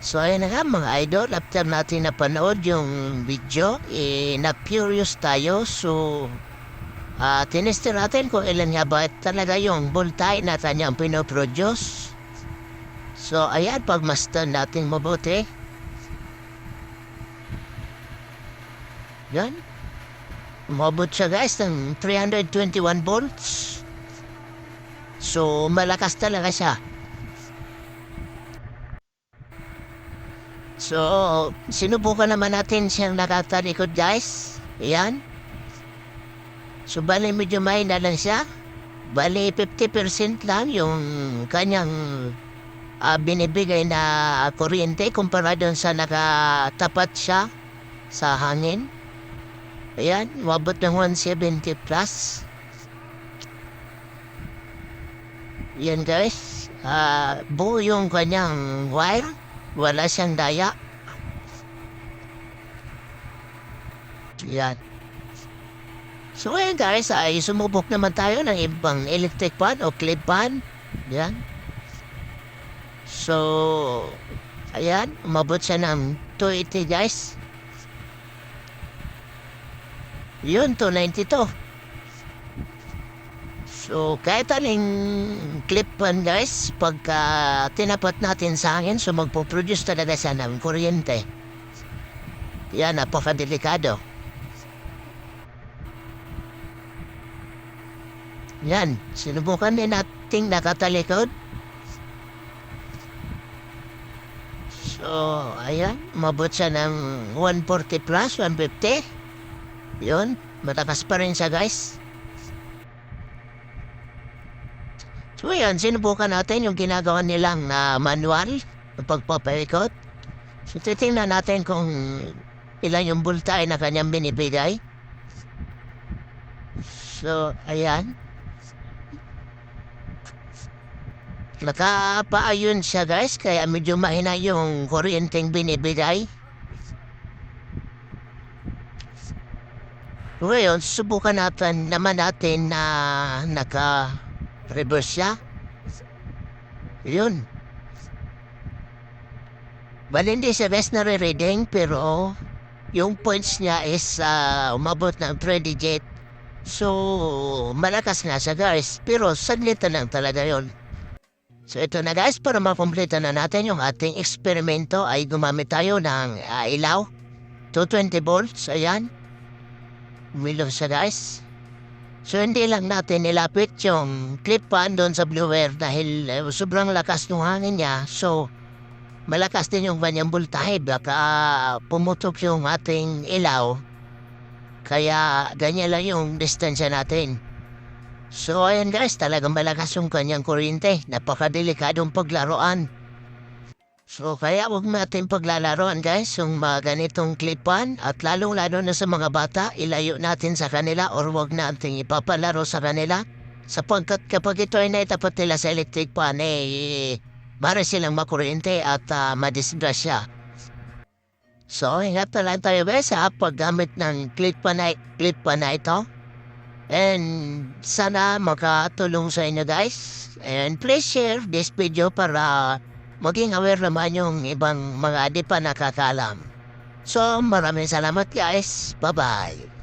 So ayun na nga mga idol, after natin napanood yung video, na-curious tayo. So, tinester natin kung ilan nga ba talaga yung voltage na kanyang pinoproduce. So ayan, pagmasdan natin mabuti. Yan. Umabot siya guys ng 321 volts. So malakas talaga siya. So, sinubukan naman natin siyang nakatalikod guys. Ayan. So, bali medyo may na lang siya. Bali 50% lang yung kanyang binibigay na kuryente kumpara doon sa nakatapat siya sa hangin. Ayan, wabot ng 170 plus. Yan guys. Buo yung kanyang wire. Wala siyang daya. Yan. So ngayon guys, ay sumubok naman tayo ng ibang electric fan o clip fan. Yan. So, ayan, umabot siya ng 280 guys. Yun, 292. So, kahit aling clip pan guys, pagka tinapat natin sa hangin, so magpo-produce talaga siya ng kuryente. Yan, napakadelikado. Yan, sinubukan din nating nakatalikod. So, ayan, mabot siya ng 140 plus, 150. Yun, matakas pa rin siya guys. So yan, sinubukan natin yung ginagawa nilang na manual ng pagpapaikot. So titingnan natin kung ilan yung voltage na kanyang binibigay. So, ayan. Nakapaayon siya guys, kaya medyo mahina yung kuryenteng binibigay. Ngayon, subukan natin na naka-reverse siya. Yun. Bali hindi siya best na re-reading, pero yung points niya is umabot ng 3 digit. So, malakas nga siya guys, pero saglit na lang talaga yun. So ito na guys, para makompleta na natin yung ating eksperimento ay gumamit tayo ng ilaw. 220 volts, ayan. Umilaw siya guys. So hindi lang natin nilapit yung clip fan doon sa blower dahil sobrang lakas ng hangin niya. So malakas din yung kanyang voltage. Baka pumutok yung ating ilaw. Kaya ganyan lang yung distansya natin. So ayan guys, talagang malakas yung kanyang kuryente. Napakadelikadong paglaruan. So kaya huwag natin paglalaroan guys yung mga ganitong clip fan at lalong-lalo na sa mga bata, ilayo natin sa kanila or huwag natin ipapalaro sa kanila. Sapagkat kapag ito ay naitapat nila sa electric fan, mara silang makuryente at madisgrasya. So ingat na lang tayo guys sa paggamit ng clip fan na ito. And sana makatulong sa inyo guys. And please share this video para maging aware naman yung ibang mga di pa nakakalam. So maraming salamat guys. Bye-bye.